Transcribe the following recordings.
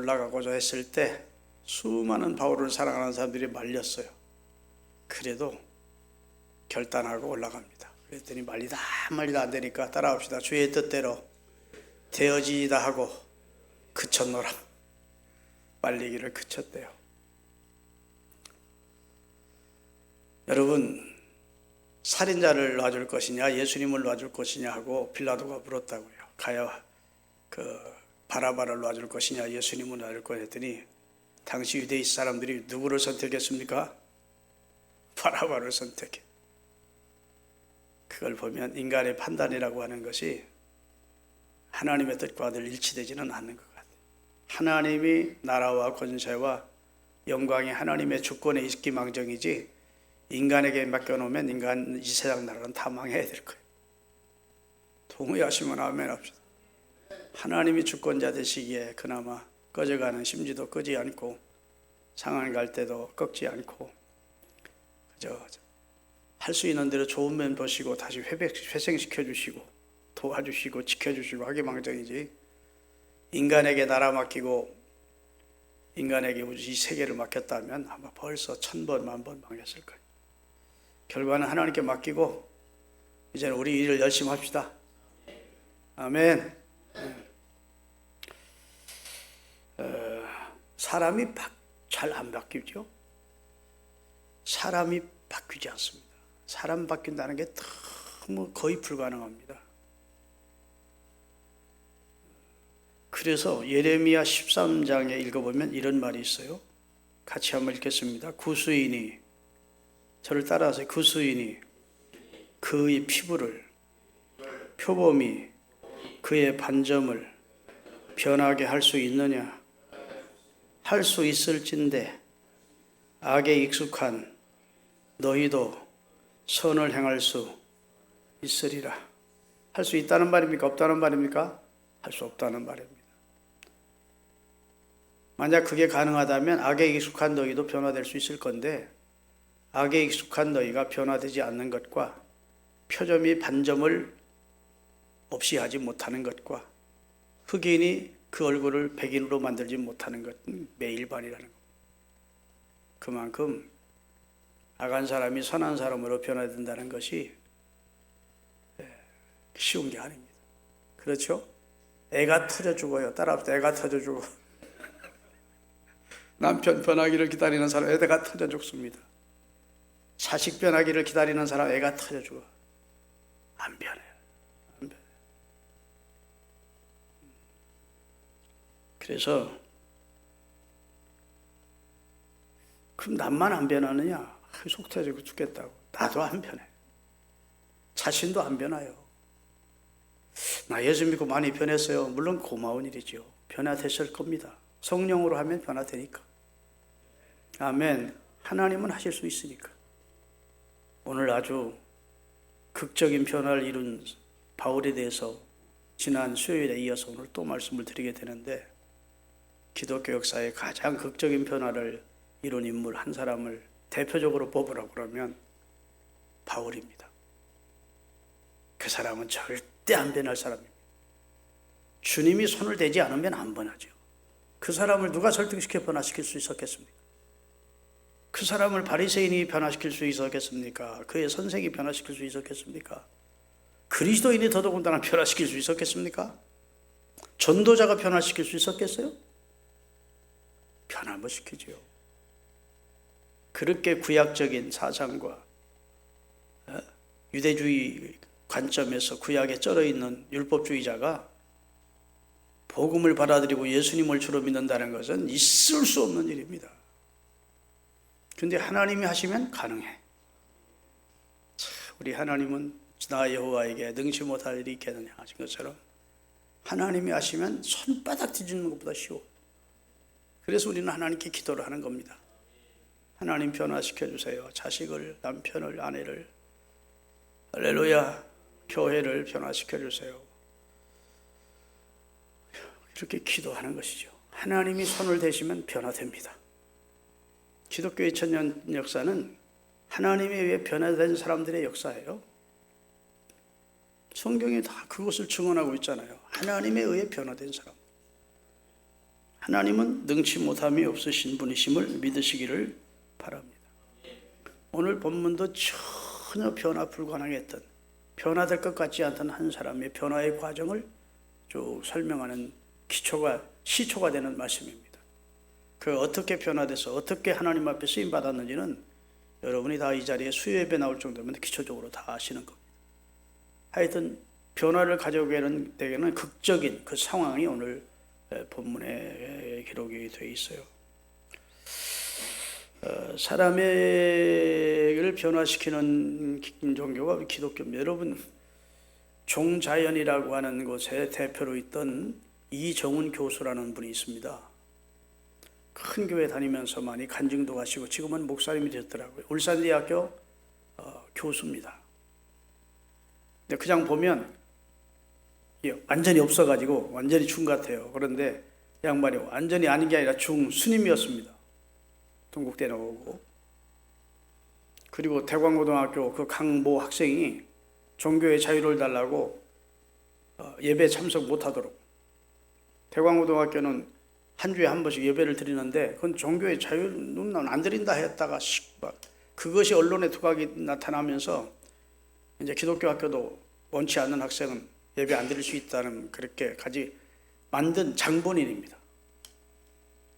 올라가고자 했을 때 수많은 바울을 사랑하는 사람들이 말렸어요. 그래도 결단하고 올라갑니다. 그랬더니 말리다 안 되니까 따라합시다. 주의 뜻대로 되어지이다 하고 그쳤노라. 말리기를 그쳤대요. 여러분, 살인자를 놔줄 것이냐 예수님을 놔줄 것이냐 하고 빌라도가 물었다고요. 가요 바라바를 놔줄 것이냐 예수님을 놔줄 것이냐 했더니 당시 유대인 사람들이 누구를 선택했습니까? 바라바를 선택해. 그걸 보면 인간의 판단이라고 하는 것이 하나님의 뜻과 늘 일치되지는 않는 것 같아요. 하나님이 나라와 권세와 영광이 하나님의 주권에 있기 망정이지 인간에게 맡겨놓으면 이 세상 나라는 다 망해야 될 거예요. 동의하시면 아멘 합시다. 하나님이 주권자 되시기에 그나마 꺼져가는 심지도 끄지 않고 상한 갈 때도 꺾지 않고 그저 할 수 있는 대로 좋은 면 보시고 다시 회생시켜 주시고 도와주시고 지켜주시고 하기 망정이지 인간에게 나라 맡기고 인간에게 이 세계를 맡겼다면 아마 벌써 1000번 만번 망했을 거예요. 결과는 하나님께 맡기고 이제는 우리 일을 열심히 합시다. 아멘. 사람이 잘 안 바뀌죠. 사람이 바뀌지 않습니다. 사람 바뀐다는 게 너무 거의 불가능합니다. 그래서 예레미야 13장에 읽어보면 이런 말이 있어요. 같이 한번 읽겠습니다. 구수인이 저를 따라하세요. 구수인이 그의 피부를 표범이 그의 반점을 변하게 할 수 있느냐? 할 수 있을진데 악에 익숙한 너희도 선을 행할 수 있으리라. 할 수 있다는 말입니까? 없다는 말입니까? 할 수 없다는 말입니다. 만약 그게 가능하다면 악에 익숙한 너희도 변화될 수 있을 건데 악에 익숙한 너희가 변화되지 않는 것과 표점이 반점을 없이 하지 못하는 것과 흑인이 그 얼굴을 백인으로 만들지 못하는 것은 매일반이라는 겁니다. 그만큼 악한 사람이 선한 사람으로 변화된다는 것이 쉬운 게 아닙니다. 그렇죠? 애가 터져 죽어요. 따라합시다. 애가 터져 죽어. 남편 변하기를 기다리는 사람 애가 터져 죽습니다. 자식 변하기를 기다리는 사람 애가 터져 죽어. 안 변해요. 안 변해요. 그래서 그럼 남만 안 변하느냐? 속 터지고 죽겠다고. 나도 안 변해. 자신도 안 변해요. 나 예수 믿고 많이 변했어요. 물론 고마운 일이죠. 변화되실 겁니다. 성령으로 하면 변화되니까. 아멘. 하나님은 하실 수 있으니까. 오늘 아주 극적인 변화를 이룬 바울에 대해서 지난 수요일에 이어서 오늘 또 말씀을 드리게 되는데 기독교 역사의 가장 극적인 변화를 이룬 인물 한 사람을 대표적으로 뽑으라고 그러면 바울입니다. 그 사람은 절대 안 변할 사람입니다. 주님이 손을 대지 않으면 안 변하죠. 그 사람을 누가 설득시켜 변화시킬 수 있었겠습니까? 그 사람을 바리새인이 변화시킬 수 있었겠습니까? 그의 선생이 변화시킬 수 있었겠습니까? 그리스도인이 더더군다나 변화시킬 수 있었겠습니까? 전도자가 변화시킬 수 있었겠어요? 변화 못 시키죠. 그렇게 구약적인 사상과 유대주의 관점에서 구약에 쩔어있는 율법주의자가 복음을 받아들이고 예수님을 주로 믿는다는 것은 있을 수 없는 일입니다. 그런데 하나님이 하시면 가능해. 우리 하나님은 나 여호와에게 능치 못할 일이 있겠느냐 하신 것처럼 하나님이 하시면 손바닥 뒤집는 것보다 쉬워. 그래서 우리는 하나님께 기도를 하는 겁니다. 하나님 변화시켜 주세요. 자식을, 남편을, 아내를, 할렐루야, 교회를 변화시켜 주세요. 이렇게 기도하는 것이죠. 하나님이 손을 대시면 변화됩니다. 기독교의 천년 역사는 하나님에 의해 변화된 사람들의 역사예요. 성경이 다 그것을 증언하고 있잖아요. 하나님에 의해 변화된 사람. 하나님은 능치 못함이 없으신 분이심을 믿으시기를 바랍니다. 오늘 본문도 전혀 변화 불가능했던, 변화될 것 같지 않던 한 사람의 변화의 과정을 쭉 설명하는 시초가 되는 말씀입니다. 그 어떻게 변화돼서 어떻게 하나님 앞에 쓰임 받았는지는 여러분이 다 이 자리에 수요예배 나올 정도면 기초적으로 다 아시는 겁니다. 하여튼 변화를 가져오게 하는 데에는 극적인 그 상황이 오늘 본문에 기록이 되어 있어요. 사람을 변화시키는 종교가 기독교입니다. 여러분, 종자연이라고 하는 곳에 대표로 있던 이정훈 교수라는 분이 있습니다. 큰 교회 다니면서 많이 간증도 하시고 지금은 목사님이 되셨더라고요. 울산대학교 교수입니다. 근데 그냥 보면 완전히 없어가지고 완전히 중 같아요. 그런데 양반이 완전히 아닌 게 아니라 중 스님이었습니다. 동국대 나오고. 그리고 대광고등학교 그 강모 학생이 종교의 자유를 달라고 예배 참석 못하도록, 대광고등학교는 한 주에 한 번씩 예배를 드리는데 그건 종교의 자유는 안 드린다 했다가 그것이 언론에 두각이 나타나면서 이제 기독교 학교도 원치 않는 학생은 예배 안 드릴 수 있다는 그렇게까지 만든 장본인입니다.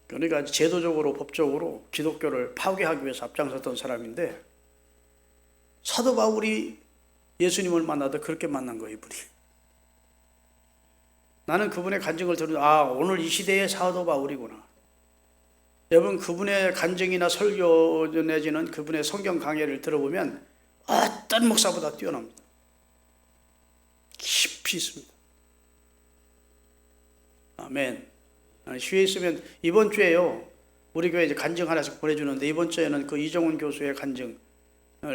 그러니까 제도적으로 법적으로 기독교를 파괴하기 위해서 앞장섰던 사람인데, 사도 바울이 예수님을 만나도 그렇게 만난 거예요, 이분이. 나는 그분의 간증을 들으면 오늘 이 시대의 사도 바울이구나. 여러분, 그분의 간증이나 설교 내지는 그분의 성경 강해를 들어보면 어떤 목사보다 뛰어납니다. 깊이 있습니다. 아멘. 쉬에 있으면 이번 주에요, 우리 교회 이제 간증 하나씩 보내주는데 이번 주에는 그 이정훈 교수의 간증을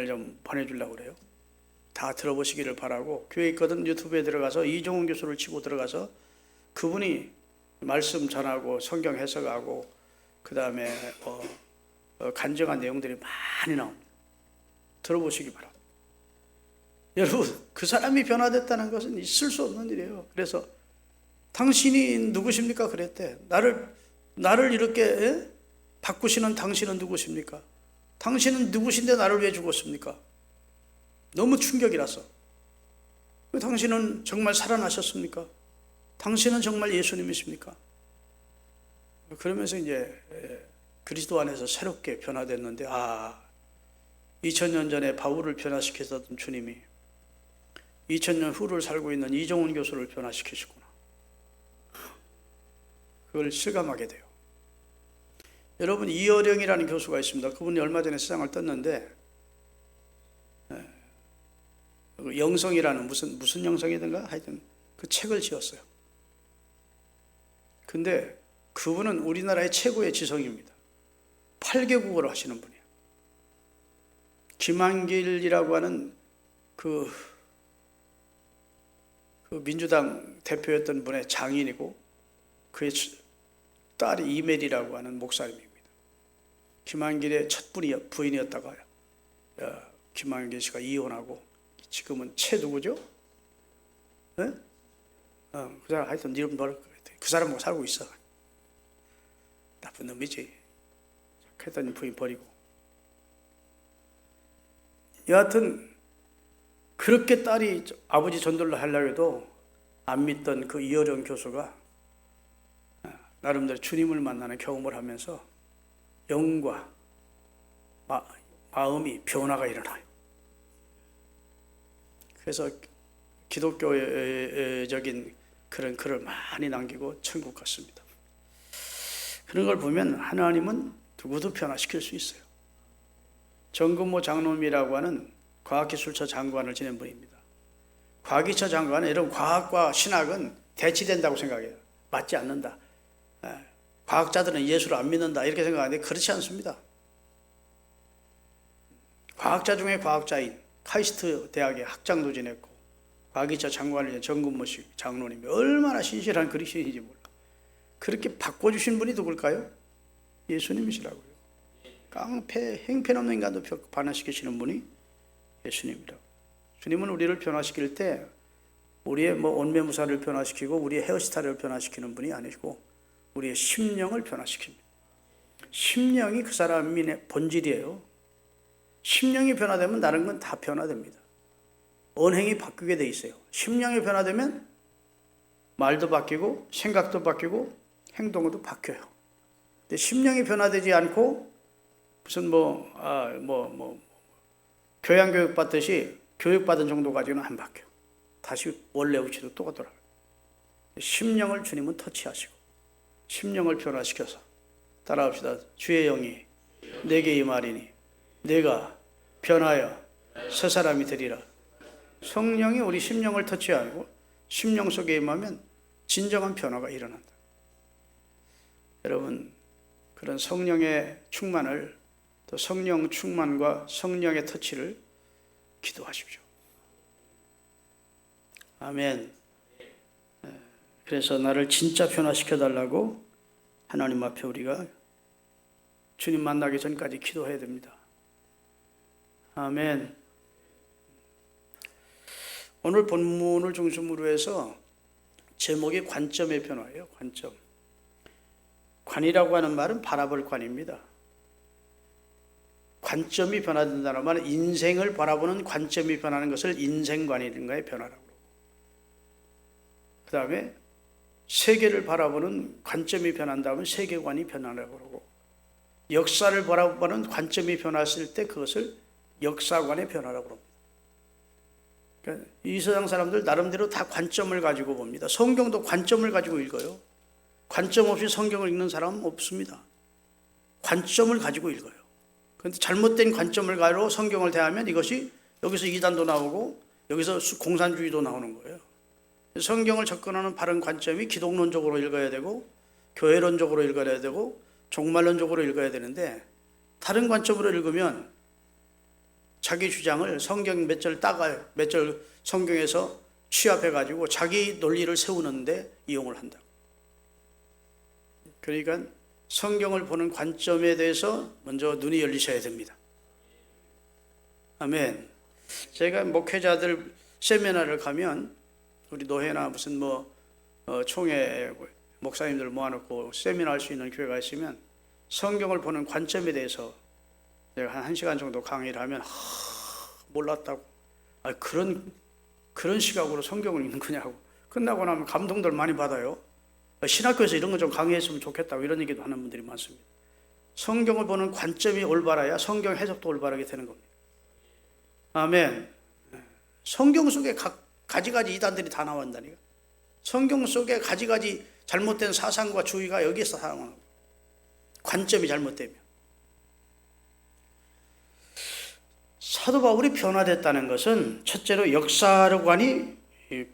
좀 보내주려고 그래요. 다 들어보시기를 바라고, 교회 있거든 유튜브에 들어가서 이정훈 교수를 치고 들어가서 그분이 말씀 전하고 성경 해석하고 그 다음에 간증한 내용들이 많이 나옵니다. 들어보시기 바랍니다. 여러분, 그 사람이 변화됐다는 것은 있을 수 없는 일이에요. 그래서 당신이 누구십니까? 그랬대. 나를 이렇게 바꾸시는 당신은 누구십니까? 당신은 누구신데 나를 왜 죽었습니까? 너무 충격이라서. 당신은 정말 살아나셨습니까? 당신은 정말 예수님이십니까? 그러면서 이제 그리스도 안에서 새롭게 변화됐는데, 2000년 전에 바울을 변화시켰던 주님이 2000년 후를 살고 있는 이정훈 교수를 변화시키시구나. 그걸 실감하게 돼요. 여러분, 이어령이라는 교수가 있습니다. 그분이 얼마 전에 세상을 떴는데, 영성이라는 무슨 영성이든가 하여튼 그 책을 지었어요. 근데 그분은 우리나라의 최고의 지성입니다. 8개국어로 하시는 분이에요. 김한길이라고 하는 그 민주당 대표였던 분의 장인이고, 그의 딸이 이멜이라고 하는 목사님입니다. 김한길의 첫 부인이었다가 김한길 씨가 이혼하고 지금은 최 누구죠? 네? 그 사람 하여튼 이름 모를 것 같아. 그 사람하고 살고 있어. 나쁜 놈이지. 했더니 부인 버리고. 여하튼 그렇게 딸이 아버지 전도를 하려고 해도 안 믿던 그 이어령 교수가 나름대로 주님을 만나는 경험을 하면서 영과 마음이 변화가 일어나요. 그래서 기독교적인 그런 글을 많이 남기고 천국 갔습니다. 그런 걸 보면 하나님은 누구도 변화시킬 수 있어요. 정근모 장로님이라고 하는 과학기술처 장관을 지낸 분입니다. 과기처 장관은 여러분, 과학과 신학은 대치된다고 생각해요. 맞지 않는다. 과학자들은 예수를 안 믿는다 이렇게 생각하는데 그렇지 않습니다. 과학자 중에 과학자인 카이스트 대학의 학장도 지냈고 과기처 장관을 지낸 정근모 장로님이 얼마나 신실한 그리스도인인지 몰라. 그렇게 바꿔주신 분이 누굴까요? 예수님이시라고요. 깡패, 행편없는 인간도 변화시키시는 분이 예수님이라고. 주님은 우리를 변화시킬 때 우리의 온매무사를 변화시키고 우리의 헤어스타일을 변화시키는 분이 아니시고 우리의 심령을 변화시킵니다. 심령이 그 사람의 본질이에요. 심령이 변화되면 다른 건 다 변화됩니다. 언행이 바뀌게 돼 있어요. 심령이 변화되면 말도 바뀌고 생각도 바뀌고 행동도 바뀌어요. 근데 심령이 변화되지 않고 무슨 교양 받듯이 교육받은 정도 가지고는 안 바뀌어. 다시 원래 위치로 또 돌아가요. 심령을 주님은 터치하시고 심령을 변화시켜서 따라합시다. 주의 영이 내게 임하리니 내가 변하여 새 사람이 되리라. 성령이 우리 심령을 터치하고 심령 속에 임하면 진정한 변화가 일어난다. 여러분, 그런 성령의 충만을, 또 성령 충만과 성령의 터치를 기도하십시오. 아멘. 그래서 나를 진짜 변화시켜 달라고 하나님 앞에 우리가 주님 만나기 전까지 기도해야 됩니다. 아멘. 오늘 본문을 중심으로 해서 제목이 관점의 변화예요. 관점. 관이라고 하는 말은 바라볼 관입니다. 관점이 변화된다는 말은 인생을 바라보는 관점이 변하는 것을 인생관이든가의 변화라고 그러고, 그 다음에 세계를 바라보는 관점이 변한다면 세계관이 변화라고 그러고, 역사를 바라보는 관점이 변했을 때 그것을 역사관의 변화라고 합니다. 그러니까 이 세상 사람들 나름대로 다 관점을 가지고 봅니다. 성경도 관점을 가지고 읽어요. 관점 없이 성경을 읽는 사람은 없습니다. 관점을 가지고 읽어요. 그런데 잘못된 관점을 가지고 성경을 대하면 이것이 여기서 이단도 나오고 여기서 공산주의도 나오는 거예요. 성경을 접근하는 바른 관점이 기독론적으로 읽어야 되고 교회론적으로 읽어야 되고 종말론적으로 읽어야 되는데, 다른 관점으로 읽으면 자기 주장을 성경 몇 절 따가요. 몇 절 성경에서 취합해가지고 자기 논리를 세우는데 이용을 한다. 그러니까 성경을 보는 관점에 대해서 먼저 눈이 열리셔야 됩니다. 아멘. 제가 목회자들 세미나를 가면 우리 노회나 무슨 총회 목사님들 모아놓고 세미나 할 수 있는 교회가 있으면 성경을 보는 관점에 대해서 제가 한 1시간 정도 강의를 하면 몰랐다고, 그런 시각으로 성경을 읽는 거냐고, 끝나고 나면 감동들 많이 받아요. 신학교에서 이런 거 좀 강의했으면 좋겠다고 이런 얘기도 하는 분들이 많습니다. 성경을 보는 관점이 올바라야 성경 해석도 올바르게 되는 겁니다. 아멘. 성경 속에 가지가지 이단들이 다 나온다니까. 성경 속에 가지가지 잘못된 사상과 주의가 여기에서 나오는 거예요. 관점이 잘못되면. 사도 바울이 변화됐다는 것은 첫째로 역사관이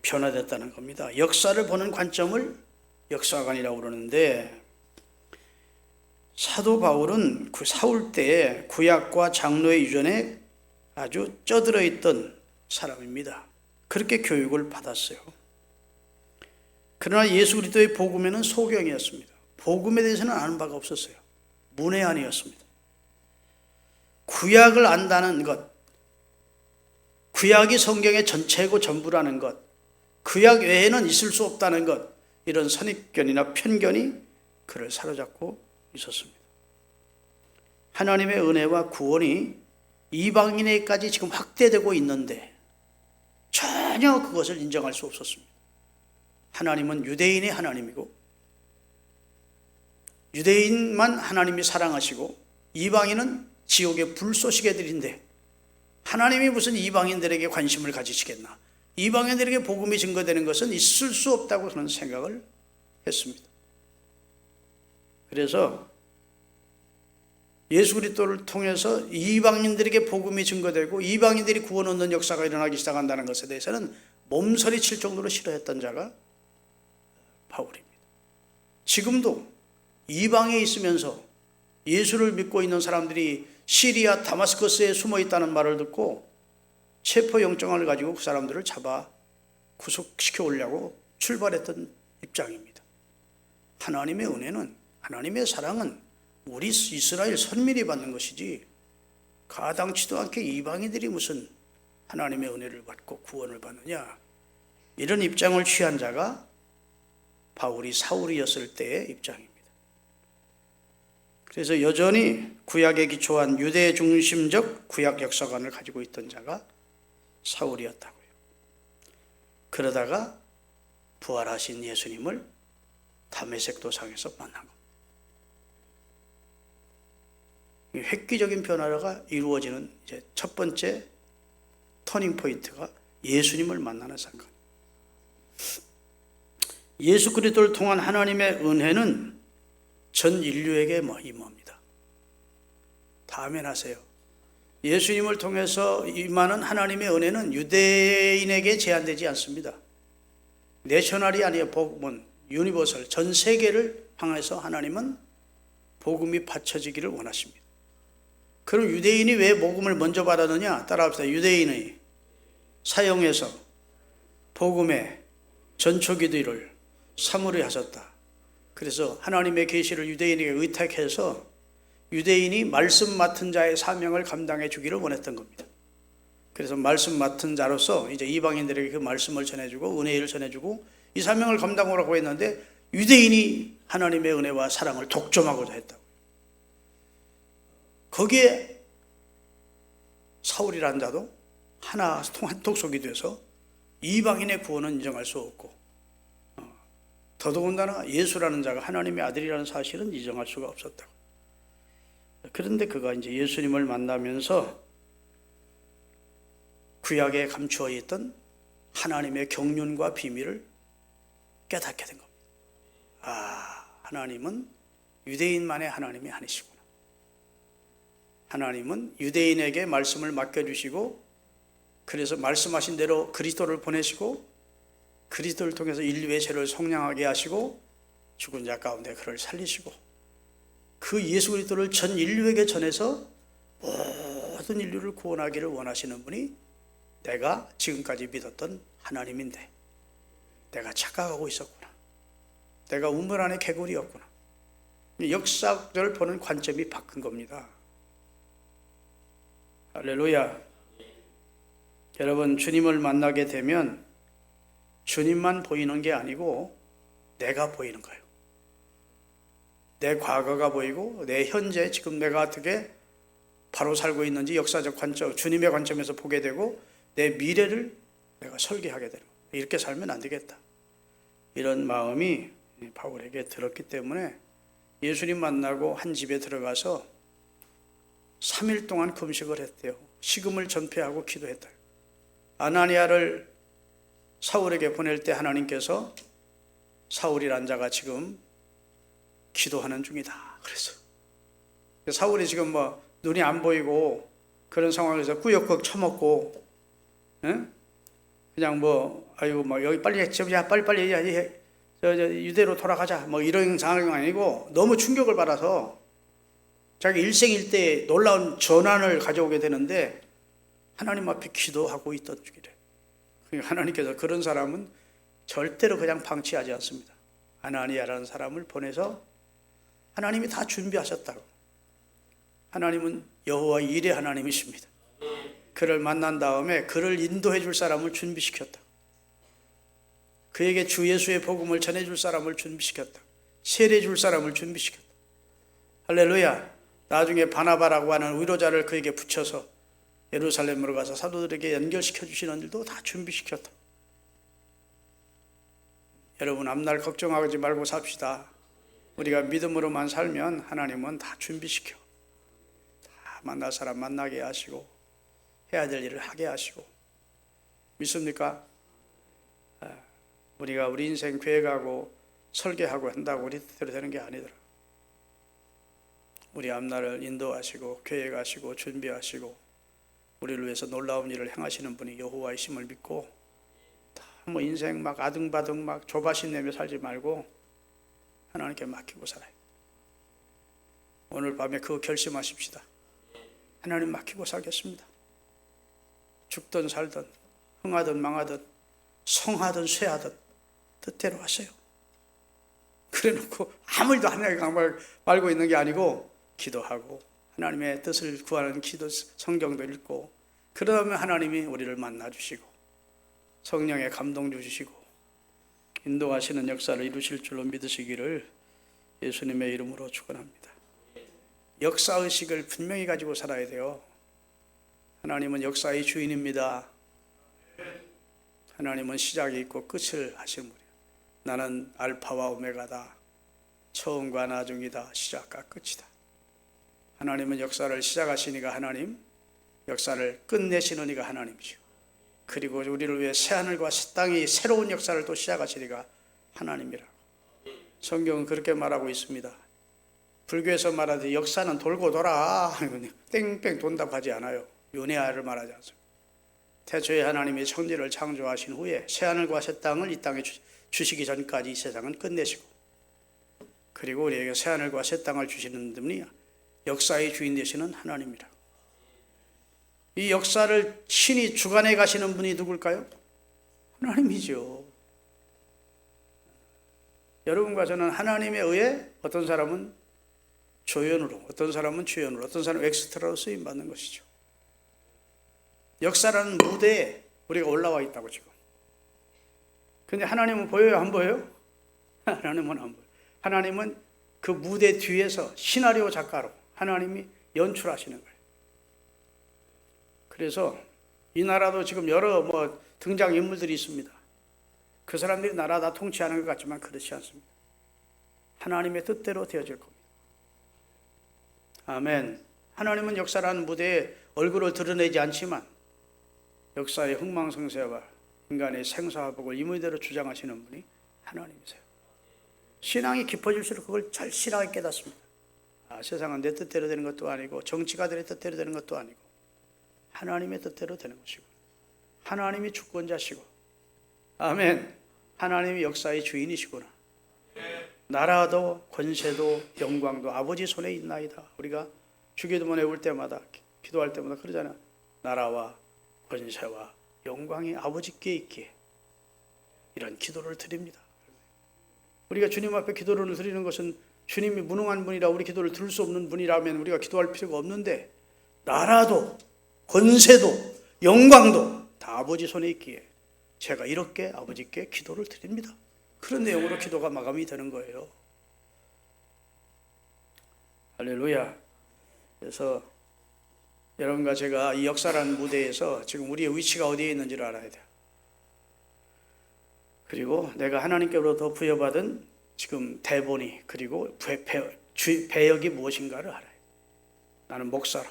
변화됐다는 겁니다. 역사를 보는 관점을 역사관이라고 그러는데, 사도 바울은 그 사울 때에 구약과 장로의 유전에 아주 쩌들어 있던 사람입니다. 그렇게 교육을 받았어요. 그러나 예수 그리스도의 복음에는 소경이었습니다. 복음에 대해서는 아는 바가 없었어요. 문외한이었습니다. 구약을 안다는 것, 구약이 성경의 전체고 전부라는 것, 구약 외에는 있을 수 없다는 것, 이런 선입견이나 편견이 그를 사로잡고 있었습니다. 하나님의 은혜와 구원이 이방인에까지 지금 확대되고 있는데 전혀 그것을 인정할 수 없었습니다. 하나님은 유대인의 하나님이고 유대인만 하나님이 사랑하시고 이방인은 지옥의 불쏘시개들인데 하나님이 무슨 이방인들에게 관심을 가지시겠나? 이방인들에게 복음이 증거되는 것은 있을 수 없다고 그런 생각을 했습니다. 그래서 예수 그리스도를 통해서 이방인들에게 복음이 증거되고 이방인들이 구원 얻는 역사가 일어나기 시작한다는 것에 대해서는 몸서리 칠 정도로 싫어했던 자가 바울입니다. 지금도 이방에 있으면서 예수를 믿고 있는 사람들이 시리아 다마스커스에 숨어 있다는 말을 듣고 체포영장을 가지고 그 사람들을 잡아 구속시켜 오려고 출발했던 입장입니다. 하나님의 은혜는, 하나님의 사랑은 우리 이스라엘 선민이 받는 것이지 가당치도 않게 이방인들이 무슨 하나님의 은혜를 받고 구원을 받느냐, 이런 입장을 취한 자가 바울이 사울이었을 때의 입장입니다. 그래서 여전히 구약에 기초한 유대 중심적 구약 역사관을 가지고 있던 자가 사울이었다고요. 그러다가 부활하신 예수님을 다메섹 도상에서 만난 겁니다. 획기적인 변화가 이루어지는 이제 첫 번째 터닝 포인트가 예수님을 만나는 사건. 예수 그리스도를 통한 하나님의 은혜는 전 인류에게 임합니다. 다 아멘 하세요. 예수님을 통해서 임하는 하나님의 은혜는 유대인에게 제한되지 않습니다. 내셔널이 아니에요. 복음은 유니버설, 전 세계를 향해서 하나님은 복음이 받쳐지기를 원하십니다. 그럼 유대인이 왜 복음을 먼저 받았느냐? 따라합시다. 유대인의 사형에서 복음의 전초기들을 사물이 하셨다. 그래서 하나님의 계시를 유대인에게 의탁해서 유대인이 말씀 맡은 자의 사명을 감당해 주기를 원했던 겁니다. 그래서 말씀 맡은 자로서 이제 이방인들에게 그 말씀을 전해주고 은혜를 전해주고 이 사명을 감당하라고 했는데 유대인이 하나님의 은혜와 사랑을 독점하고자 했다고. 거기에 사울이라는 자도 하나 한톡속이 돼서 이방인의 구원은 인정할 수 없고 더더군다나 예수라는 자가 하나님의 아들이라는 사실은 인정할 수가 없었다고. 그런데 그가 이제 예수님을 만나면서 구약에 감추어 있던 하나님의 경륜과 비밀을 깨닫게 된 겁니다. 아, 하나님은 유대인만의 하나님이 아니시구나. 하나님은 유대인에게 말씀을 맡겨주시고 그래서 말씀하신 대로 그리스도를 보내시고 그리스도를 통해서 인류의 죄를 속량하게 하시고 죽은 자 가운데 그를 살리시고 그 예수 그리스도를 전 인류에게 전해서 모든 인류를 구원하기를 원하시는 분이 내가 지금까지 믿었던 하나님인데 내가 착각하고 있었구나. 내가 우물 안의 개구리였구나. 역사를 보는 관점이 바뀐 겁니다. 할렐루야. 여러분, 주님을 만나게 되면 주님만 보이는 게 아니고 내가 보이는 거예요. 내 과거가 보이고 내 현재 지금 내가 어떻게 바로 살고 있는지 역사적 관점, 주님의 관점에서 보게 되고 내 미래를 내가 설계하게 되는 거예요. 이렇게 살면 안 되겠다. 이런 마음이 바울에게 들었기 때문에 예수님 만나고 한 집에 들어가서 3일 동안 금식을 했대요. 식음을 전폐하고 기도했다. 아나니아를 사울에게 보낼 때 하나님께서 사울이란 자가 지금 기도하는 중이다. 그래서 사울이 지금 눈이 안 보이고 그런 상황에서 꾸역꾸역 처먹고, 그냥 여기 빨리 유대로 돌아가자 이런 상황이 아니고 너무 충격을 받아서 자기 일생일대에 놀라운 전환을 가져오게 되는데 하나님 앞에 기도하고 있던 중이래. 하나님께서 그런 사람은 절대로 그냥 방치하지 않습니다. 아나니아라는 사람을 보내서 하나님이 다 준비하셨다고. 하나님은 여호와 일의 하나님이십니다. 그를 만난 다음에 그를 인도해 줄 사람을 준비시켰다. 그에게 주 예수의 복음을 전해 줄 사람을 준비시켰다. 세례 줄 사람을 준비시켰다. 할렐루야. 나중에 바나바라고 하는 위로자를 그에게 붙여서 예루살렘으로 가서 사도들에게 연결시켜 주시는 일도 다 준비시켰다. 여러분, 앞날 걱정하지 말고 삽시다. 우리가 믿음으로만 살면 하나님은 다 준비시켜. 다 만날 사람 만나게 하시고 해야 될 일을 하게 하시고. 믿습니까? 우리가 우리 인생 계획하고 설계하고 한다고 우리 뜻대로 되는 게 아니더라. 우리 앞날을 인도하시고 계획하시고 준비하시고 우리를 위해서 놀라운 일을 행하시는 분이 여호와이심을 믿고 인생 아등바등 조바심 내며 살지 말고 하나님께 맡기고 살아요. 오늘 밤에 그거 결심하십시다. 하나님 맡기고 살겠습니다. 죽든 살든 흥하든 망하든 성하든 쇠하든 뜻대로 하세요. 그래놓고 아무 일도 안 하고 말고 있는 게 아니고 기도하고 하나님의 뜻을 구하는 기도 성경도 읽고 그러면 하나님이 우리를 만나주시고 성령의 감동 주시고 인도하시는 역사를 이루실 줄로 믿으시기를 예수님의 이름으로 축원합니다. 역사의식을 분명히 가지고 살아야 돼요. 하나님은 역사의 주인입니다. 하나님은 시작이 있고 끝을 하시는 분이에요. 나는 알파와 오메가다. 처음과 나중이다. 시작과 끝이다. 하나님은 역사를 시작하시니까 하나님, 역사를 끝내시는 이가 하나님이죠. 그리고 우리를 위해 새하늘과 새 땅이 새로운 역사를 또 시작하시니까 하나님이라고. 성경은 그렇게 말하고 있습니다. 불교에서 말하듯 역사는 돌고 돌아 땡땡 돈다고 하지 않아요. 윤회아를 말하지 않습니다. 태초에 하나님이 천지를 창조하신 후에 새하늘과 새 땅을 이 땅에 주시기 전까지 이 세상은 끝내시고, 그리고 우리에게 새하늘과 새 땅을 주시는 분이 역사의 주인 되시는 하나님이라. 이 역사를 신이 주관해 가시는 분이 누굴까요? 하나님이죠. 여러분과 저는 하나님에 의해 어떤 사람은 조연으로, 어떤 사람은 주연으로, 어떤 사람은 엑스트라로 쓰임받는 것이죠. 역사라는 무대에 우리가 올라와 있다고 지금. 근데 하나님은 보여요? 안 보여요? 하나님은 안 보여요. 하나님은 그 무대 뒤에서 시나리오 작가로 하나님이 연출하시는 거예요. 그래서 이 나라도 지금 여러 등장 인물들이 있습니다. 그 사람들이 나라 다 통치하는 것 같지만 그렇지 않습니다. 하나님의 뜻대로 되어질 겁니다. 아멘. 하나님은 역사라는 무대에 얼굴을 드러내지 않지만 역사의 흥망성쇠와 인간의 생사화복을 임의대로 주장하시는 분이 하나님이세요. 신앙이 깊어질수록 그걸 절실하게 깨닫습니다. 세상은 내 뜻대로 되는 것도 아니고 정치가들의 뜻대로 되는 것도 아니고 하나님의 뜻대로 되는 것이고, 하나님이 주권자시고, 아멘, 하나님이 역사의 주인이시구나. 나라도 권세도 영광도 아버지 손에 있나이다. 우리가 주기도문에 올 때마다, 기도할 때마다 그러잖아요. 나라와 권세와 영광이 아버지께 있기에 이런 기도를 드립니다. 우리가 주님 앞에 기도를 드리는 것은 주님이 무능한 분이라 우리 기도를 들을 수 없는 분이라면 우리가 기도할 필요가 없는데, 나라도 권세도 영광도 다 아버지 손에 있기에 제가 이렇게 아버지께 기도를 드립니다. 그런 내용으로 기도가 마감이 되는 거예요. 할렐루야. 그래서 여러분과 제가 이 역사라는 무대에서 지금 우리의 위치가 어디에 있는지를 알아야 돼요. 그리고 내가 하나님께로부터 부여받은 지금 대본이, 그리고 배역이 무엇인가를 알아요. 나는 목사로,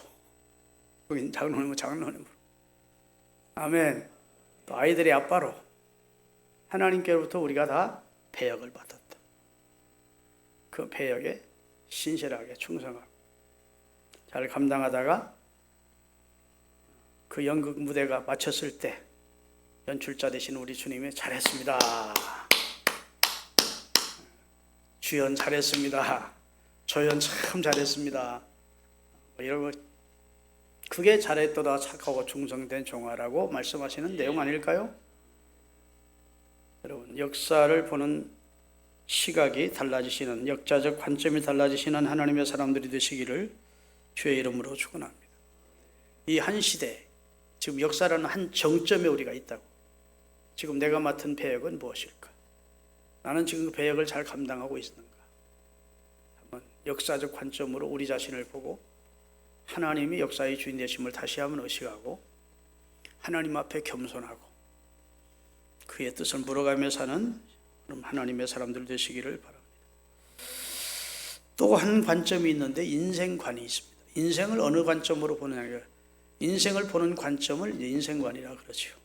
여긴 장로님으로, 아멘, 또 아이들의 아빠로 하나님께로부터 우리가 다 배역을 받았다. 그 배역에 신실하게 충성하고 잘 감당하다가 그 연극 무대가 마쳤을 때 연출자 되신 우리 주님이 잘했습니다, 주연 잘했습니다, 조연 참 잘했습니다, 이런 거, 그게 잘했도다 착하고 충성된 종아라고 말씀하시는 내용 아닐까요? 여러분, 역사를 보는 시각이 달라지시는, 역사적 관점이 달라지시는 하나님의 사람들이 되시기를 주의 이름으로 축원합니다. 이 한 시대, 지금 역사라는 한 정점에 우리가 있다고. 지금 내가 맡은 배역은 무엇일까? 나는 지금 그 배역을 잘 감당하고 있는가? 한번 역사적 관점으로 우리 자신을 보고 하나님이 역사의 주인 되심을 다시 한번 의식하고 하나님 앞에 겸손하고 그의 뜻을 물어가며 사는 그럼 하나님의 사람들 되시기를 바랍니다. 또 한 관점이 있는데 인생관이 있습니다. 인생을 어느 관점으로 보느냐, 인생을 보는 관점을 인생관이라 그러죠.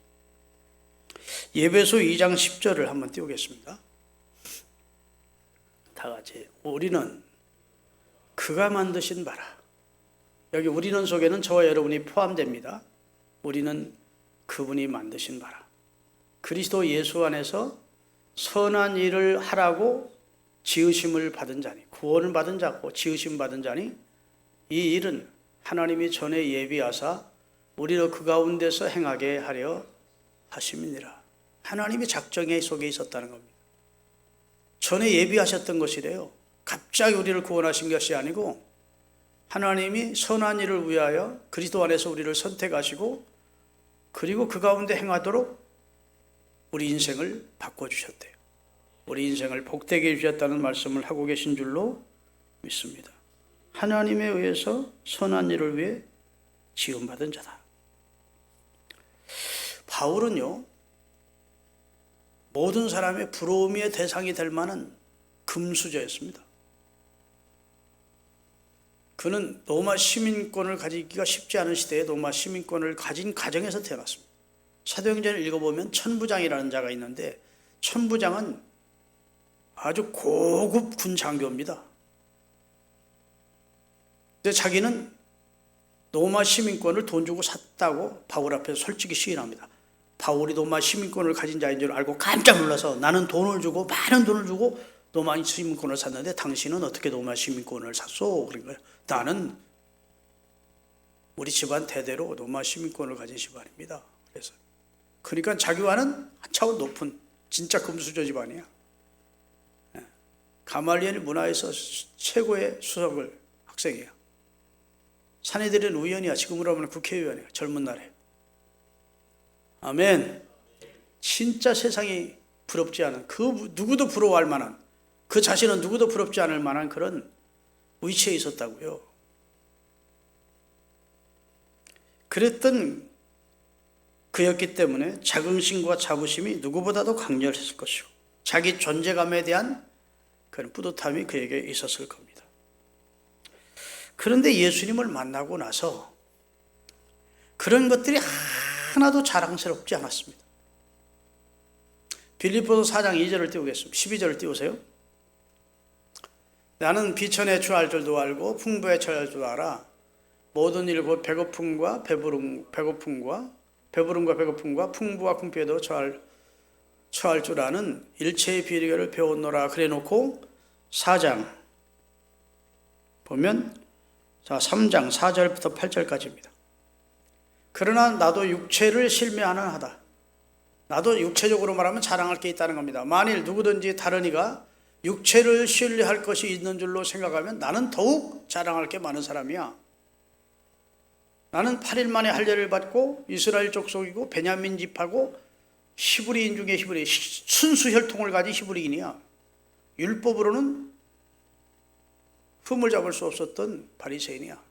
예배소 2장 10절을 한번 띄우겠습니다. 다 같이. 우리는 그가 만드신 바라. 여기 우리는 속에는 저와 여러분이 포함됩니다. 우리는 그분이 만드신 바라. 그리스도 예수 안에서 선한 일을 하라고 지으심을 받은 자니, 구원을 받은 자고 지으심 받은 자니, 이 일은 하나님이 전에 예비하사 우리로 그 가운데서 행하게 하려 하심이니라. 하나님의 작정에 속에 있었다는 겁니다. 전에 예비하셨던 것이래요. 갑자기 우리를 구원하신 것이 아니고 하나님이 선한 일을 위하여 그리스도 안에서 우리를 선택하시고 그리고 그 가운데 행하도록 우리 인생을 바꿔주셨대요. 우리 인생을 복되게 해주셨다는 말씀을 하고 계신 줄로 믿습니다. 하나님에 의해서 선한 일을 위해 지음받은 자다. 바울은요, 모든 사람의 부러움의 대상이 될 만한 금수저였습니다. 그는 로마 시민권을 가지기가 쉽지 않은 시대에 로마 시민권을 가진 가정에서 태어났습니다. 사도행전을 읽어보면 천부장이라는 자가 있는데, 천부장은 아주 고급 군 장교입니다. 근데 자기는 로마 시민권을 돈 주고 샀다고 바울 앞에서 솔직히 시인합니다. 바울이 로마 시민권을 가진 자인 줄 알고 깜짝 놀라서, 나는 돈을 주고, 많은 돈을 주고 로마 시민권을 샀는데 당신은 어떻게 로마 시민권을 샀소? 그런 거예요. 나는 우리 집안 대대로 로마 시민권을 가진 집안입니다. 그래서 그러니까 자기와는 한 차원 높은 진짜 금수저 집안이야. 가말리엘 문화에서 최고의 수석을 학생이야. 사내들은 의원이야. 지금으로 하면 국회의원이야. 젊은 날에. 아멘. 진짜 세상이 부럽지 않은, 그 누구도 부러워할 만한, 그 자신은 누구도 부럽지 않을 만한 그런 위치에 있었다고요. 그랬던 그였기 때문에 자긍심과 자부심이 누구보다도 강렬했을 것이고, 자기 존재감에 대한 그런 뿌듯함이 그에게 있었을 겁니다. 그런데 예수님을 만나고 나서 그런 것들이 하나도 자랑스럽지 않았습니다. 빌립보서 4장 2절을 띄우겠습니다. 12절을 띄우세요. 나는 비천에 처할 줄도 알고 풍부에 처할 줄도 알아. 모든 일 곧 배고픔과 배고픔과 풍부와 궁핍에도 처할 줄 아는 일체의 비결을 배웠노라. 그래놓고 4장 보면, 자 3장 4절부터 8절까지입니다. 그러나 나도 육체를 실매하는 하다. 나도 육체적으로 말하면 자랑할 게 있다는 겁니다. 만일 누구든지 다른 이가 육체를 신뢰할 것이 있는 줄로 생각하면 나는 더욱 자랑할 게 많은 사람이야. 나는 8일 만에 할례를 받고 이스라엘 족속이고 베냐민 집하고 히브리인 중에 히브리, 순수 혈통을 가진 히브리인이야. 율법으로는 흠을 잡을 수 없었던 바리새인이야.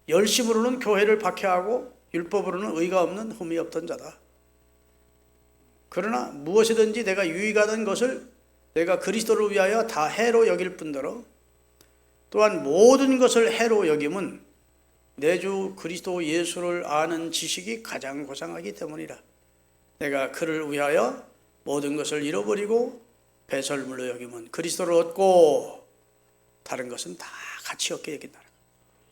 열심으로는 교회를 박해하고 율법으로는 의가 없는 흠이 없던 자다. 그러나 무엇이든지 내가 유익하던 것을 내가 그리스도를 위하여 다 해로 여길 뿐더러 또한 모든 것을 해로 여김은 내 주 그리스도 예수를 아는 지식이 가장 고상하기 때문이라. 내가 그를 위하여 모든 것을 잃어버리고 배설물로 여김은 그리스도를 얻고 다른 것은 다 가치 없게 여긴다.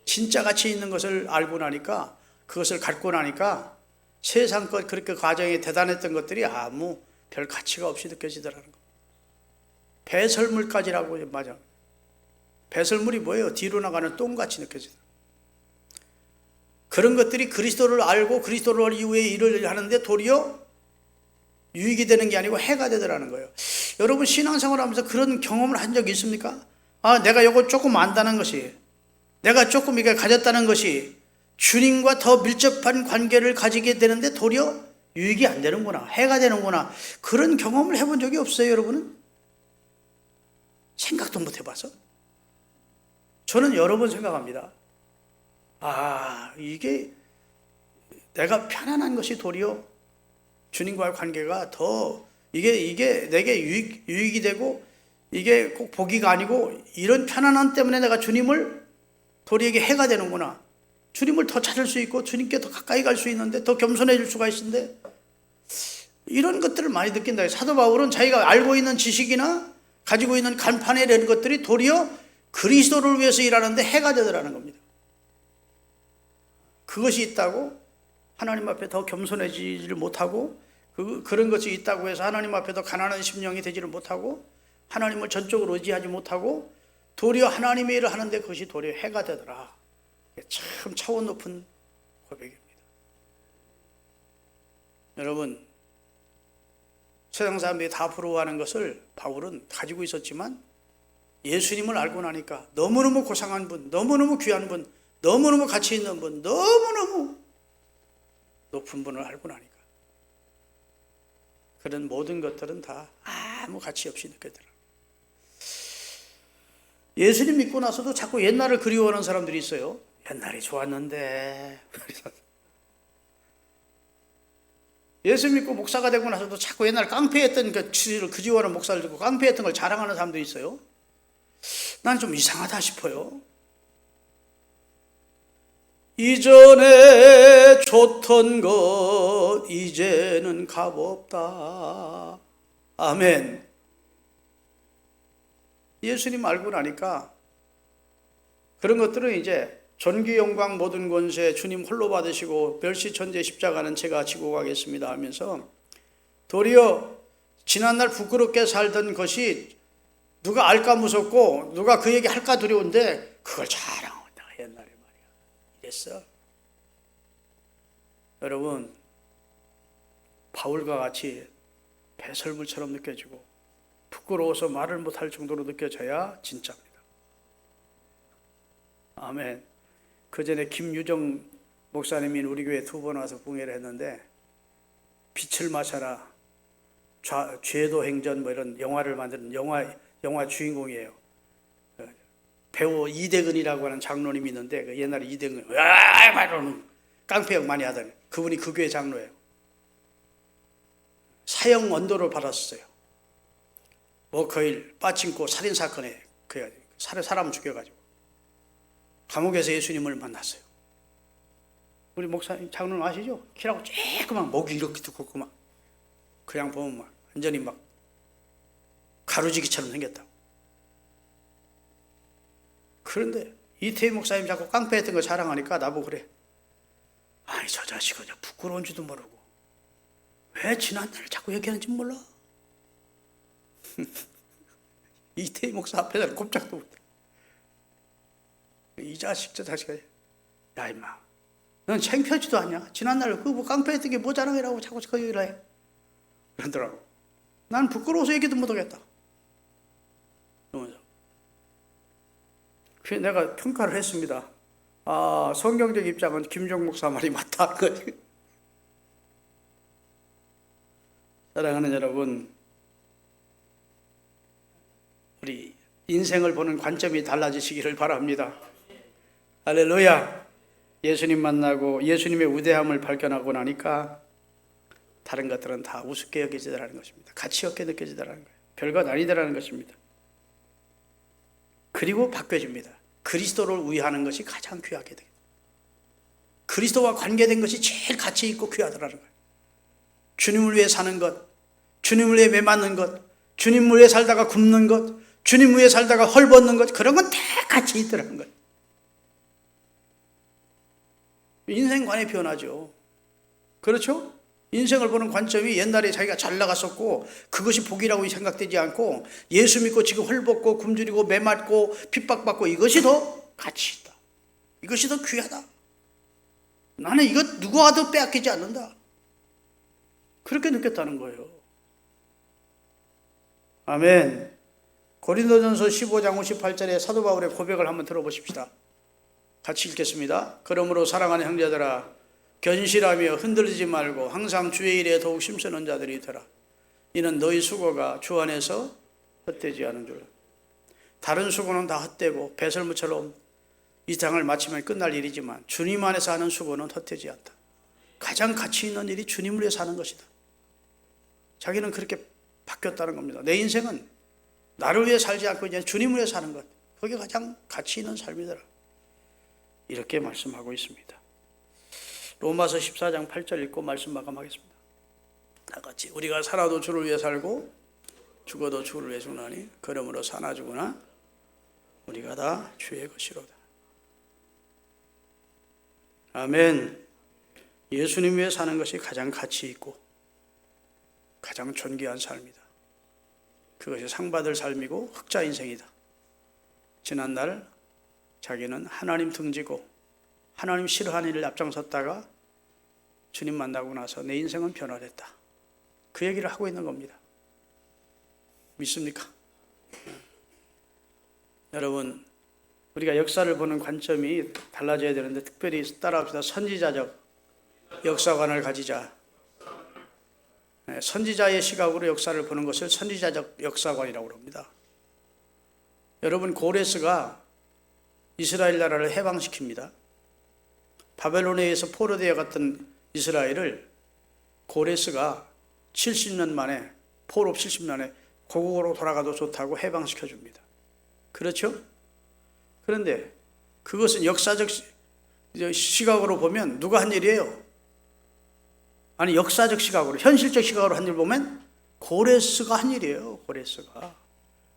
진짜 가치 있는 것을 알고 나니까, 그것을 갖고 나니까 세상 것, 그렇게 과정에 대단했던 것들이 아무 별 가치가 없이 느껴지더라는 거. 배설물까지라고. 맞아. 배설물이 뭐예요? 뒤로 나가는 똥같이 느껴지더라. 그런 것들이 그리스도를 알고 그리스도를 이후에 일을 하는데 도리어 유익이 되는 게 아니고 해가 되더라는 거예요. 여러분 신앙생활 하면서 그런 경험을 한 적이 있습니까? 아, 내가 이거 조금 안다는 것이, 내가 조금 이게 가졌다는 것이 주님과 더 밀접한 관계를 가지게 되는데 도리어 유익이 안 되는구나, 해가 되는구나. 그런 경험을 해본 적이 없어요, 여러분은? 생각도 못 해봐서? 저는 여러 번 생각합니다. 아, 이게 내가 편안한 것이 도리어 주님과의 관계가 더 이게 내게 유익이 되고, 이게 꼭 보기가 아니고 이런 편안함 때문에 내가 주님을 도리에게 해가 되는구나. 주님을 더 찾을 수 있고 주님께 더 가까이 갈 수 있는데, 더 겸손해질 수가 있는데, 이런 것들을 많이 느낀다. 사도 바울은 자기가 알고 있는 지식이나 가지고 있는 간판에 대한 것들이 도리어 그리스도를 위해서 일하는데 해가 되더라는 겁니다. 그것이 있다고 하나님 앞에 더 겸손해지지를 못하고, 그런 것이 있다고 해서 하나님 앞에 더 가난한 심령이 되지를 못하고, 하나님을 전적으로 의지하지 못하고 도리어 하나님의 일을 하는데 그것이 도리어 해가 되더라. 참 차원 높은 고백입니다. 여러분, 세상 사람들이 다 부러워하는 것을 바울은 가지고 있었지만 예수님을 알고 나니까 너무너무 고상한 분, 너무너무 귀한 분, 너무너무 가치 있는 분, 너무너무 높은 분을 알고 나니까 그런 모든 것들은 다 아무 가치 없이 느껴지더라. 예수님 믿고 나서도 자꾸 옛날을 그리워하는 사람들이 있어요. 옛날이 좋았는데. 예수 믿고 목사가 되고 나서도 자꾸 옛날 깡패했던 그 치를 그리워하는 목사를 듣고 깡패했던 걸 자랑하는 사람들이 있어요. 난 좀 이상하다 싶어요. 이전에 좋던 것 이제는 값없다. 아멘. 예수님 알고 나니까 그런 것들은 이제 존귀 영광 모든 권세 주님 홀로 받으시고 멸시 천재 십자가는 제가 지고 가겠습니다 하면서 도리어 지난날 부끄럽게 살던 것이 누가 알까 무섭고 누가 그 얘기 할까 두려운데 그걸 자랑한다. 옛날에 말이야. 이랬어. 여러분, 바울과 같이 배설물처럼 느껴지고 부끄러워서 말을 못할 정도로 느껴져야 진짜입니다. 아멘. 그 전에 김유정 목사님이 우리 교회 2번 와서 붕해를 했는데 빛을 마셔라, 죄도 행전 뭐 이런 영화를 만드는 영화 주인공이에요. 배우 이대근이라고 하는 장로님이 있는데 그 옛날에 이대근 말로는 깡패역 많이 하던 그분이 그 교회 장로예요. 사형 언도를 받았어요. 워커힐 빠친코 살인사건에 사람 죽여가지고 감옥에서 예수님을 만났어요. 우리 목사님 장로님 아시죠? 키라고 쬐끄만 목이 이렇게 두껍고 막 그냥 보면 막 완전히 막 가루지기처럼 생겼다고. 그런데 이태희 목사님 자꾸 깡패했던 거 자랑하니까 나보고 그래. 아니 저 자식은 부끄러운지도 모르고 왜 지난날을 자꾸 얘기하는지 몰라. 이태희 목사 앞에서는 꼼짝도 못해. 이 자식 저 자식아, 야 임마 넌 창피하지도 않냐? 지난날 그 뭐 깡패했던 게 뭐 자랑이라고 자꾸 그 얘기를 해. 그러더라고. 난 부끄러워서 얘기도 못하겠다. 그래서 내가 평가를 했습니다. 아, 성경적 입장은 김종 목사 말이 맞다. 사랑하는 여러분, 우리 인생을 보는 관점이 달라지시기를 바랍니다. 할렐루야. 예수님 만나고 예수님의 우대함을 발견하고 나니까 다른 것들은 다 우습게 여겨지더라는 것입니다. 가치 없게 느껴지더라는 거예요. 별것 아니더라는 것입니다. 그리고 바뀌어집니다. 그리스도를 위하는 것이 가장 귀하게 돼요. 그리스도와 관계된 것이 제일 가치 있고 귀하더라는 거예요. 주님을 위해 사는 것, 주님을 위해 매맞는 것, 주님을 위해 살다가 굶는 것, 주님을 위해 살다가 헐벗는 것, 그런 건 다 가치 있더라는 거예요. 인생관이 변하죠. 그렇죠? 인생을 보는 관점이 옛날에 자기가 잘 나갔었고 그것이 복이라고 생각되지 않고 예수 믿고 지금 헐벗고 굶주리고 매맞고 핍박받고 이것이 더 가치 있다. 이것이 더 귀하다. 나는 이것 누구와도 빼앗기지 않는다. 그렇게 느꼈다는 거예요. 아멘. 고린도전서 15장 58절에 사도 바울의 고백을 한번 들어보십시다. 같이 읽겠습니다. 그러므로 사랑하는 형제들아 견실하며 흔들리지 말고 항상 주의 일에 더욱 힘쓰는 자들이 되라. 이는 너희 수고가 주 안에서 헛되지 않은 줄. 다른 수고는 다 헛되고 배설물처럼 이 땅을 마치면 끝날 일이지만 주님 안에서 하는 수고는 헛되지 않다. 가장 가치 있는 일이 주님을 위해 사는 것이다. 자기는 그렇게 바뀌었다는 겁니다. 내 인생은 나를 위해 살지 않고 이제 주님을 위해 사는 것, 그게 가장 가치 있는 삶이더라. 이렇게 말씀하고 있습니다. 로마서 14장 8절 읽고 말씀 마감하겠습니다. 다 같이. 우리가 살아도 주를 위해 살고 죽어도 주를 위해 죽나니 그러므로 사나 죽으나 우리가 다 주의 것이로다. 아멘. 예수님 위해 사는 것이 가장 가치 있고 가장 존귀한 삶이다. 그것이 상받을 삶이고 흑자 인생이다. 지난날 자기는 하나님 등지고 하나님 싫어하는 일을 앞장섰다가 주님 만나고 나서 내 인생은 변화됐다. 그 얘기를 하고 있는 겁니다. 믿습니까? 여러분, 우리가 역사를 보는 관점이 달라져야 되는데 특별히 따라합시다. 선지자적 역사관을 가지자. 선지자의 시각으로 역사를 보는 것을 선지자적 역사관이라고 합니다. 여러분, 고레스가 이스라엘 나라를 해방시킵니다. 바벨론에 의해서 포로되어 갔던 이스라엘을 고레스가 70년 만에, 포로 70년 만에 고국으로 돌아가도 좋다고 해방시켜 줍니다. 그렇죠? 그런데 그것은 역사적 시각으로 보면 누가 한 일이에요? 아니, 역사적 시각으로, 현실적 시각으로 한 일 보면 고레스가 한 일이에요.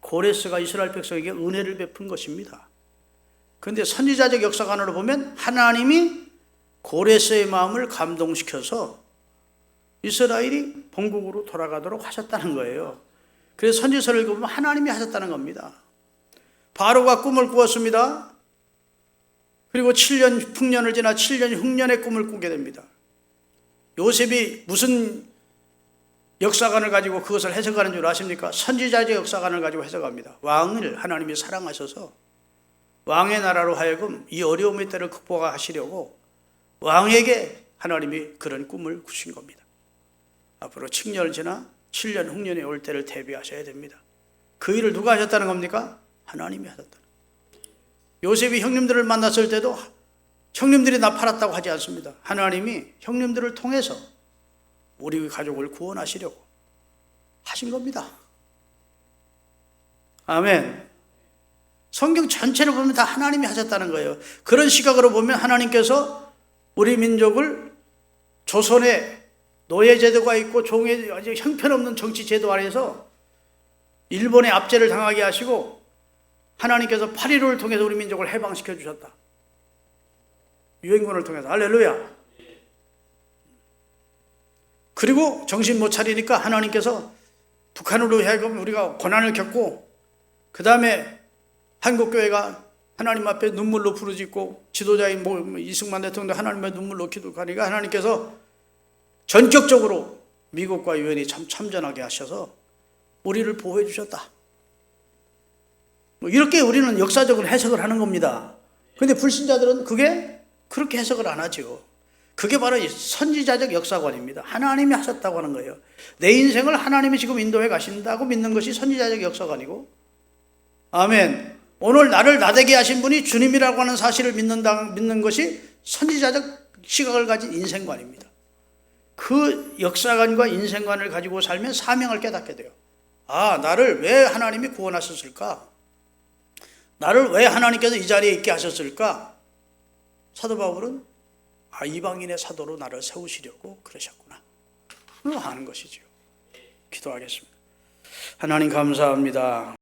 고레스가 이스라엘 백성에게 은혜를 베푼 것입니다. 그런데 선지자적 역사관으로 보면 하나님이 고레스의 마음을 감동시켜서 이스라엘이 본국으로 돌아가도록 하셨다는 거예요. 그래서 선지서를 읽으면 하나님이 하셨다는 겁니다. 바로가 꿈을 꾸었습니다. 그리고 7년 풍년을 지나 7년 흉년의 꿈을 꾸게 됩니다. 요셉이 무슨 역사관을 가지고 그것을 해석하는 줄 아십니까? 선지자적 역사관을 가지고 해석합니다. 왕을 하나님이 사랑하셔서 왕의 나라로 하여금 이 어려움의 때를 극복하시려고 왕에게 하나님이 그런 꿈을 꾸신 겁니다. 앞으로 칙년을 지나 7년 흉년이 올 때를 대비하셔야 됩니다. 그 일을 누가 하셨다는 겁니까? 하나님이 하셨다는 겁니다. 요셉이 형님들을 만났을 때도 형님들이 나 팔았다고 하지 않습니다. 하나님이 형님들을 통해서 우리 가족을 구원하시려고 하신 겁니다. 아멘. 성경 전체를 보면 다 하나님이 하셨다는 거예요. 그런 시각으로 보면 하나님께서 우리 민족을 조선의 노예제도가 있고 종의 아주 형편없는 정치제도 아래서 일본의 압제를 당하게 하시고 하나님께서 8.15를 통해서 우리 민족을 해방시켜 주셨다. 유엔군을 통해서. 할렐루야. 그리고 정신 못 차리니까 하나님께서 북한으로 하여금 우리가 고난을 겪고 그 다음에 한국교회가 하나님 앞에 눈물로 부르짖고 지도자인 이승만 대통령도 하나님 앞에 눈물로 기도하니까 하나님께서 전격적으로 미국과 유엔이 참전하게 하셔서 우리를 보호해 주셨다. 이렇게 우리는 역사적으로 해석을 하는 겁니다. 그런데 불신자들은 그게 그렇게 해석을 안 하죠. 그게 바로 선지자적 역사관입니다. 하나님이 하셨다고 하는 거예요. 내 인생을 하나님이 지금 인도해 가신다고 믿는 것이 선지자적 역사관이고, 아멘. 오늘 나를 나되게 하신 분이 주님이라고 하는 사실을 믿는 것이 선지자적 시각을 가진 인생관입니다. 그 역사관과 인생관을 가지고 살면 사명을 깨닫게 돼요. 아, 나를 왜 하나님이 구원하셨을까? 나를 왜 하나님께서 이 자리에 있게 하셨을까? 사도 바울은 이방인의 사도로 나를 세우시려고 그러셨구나 하는 것이죠. 기도하겠습니다. 하나님 감사합니다.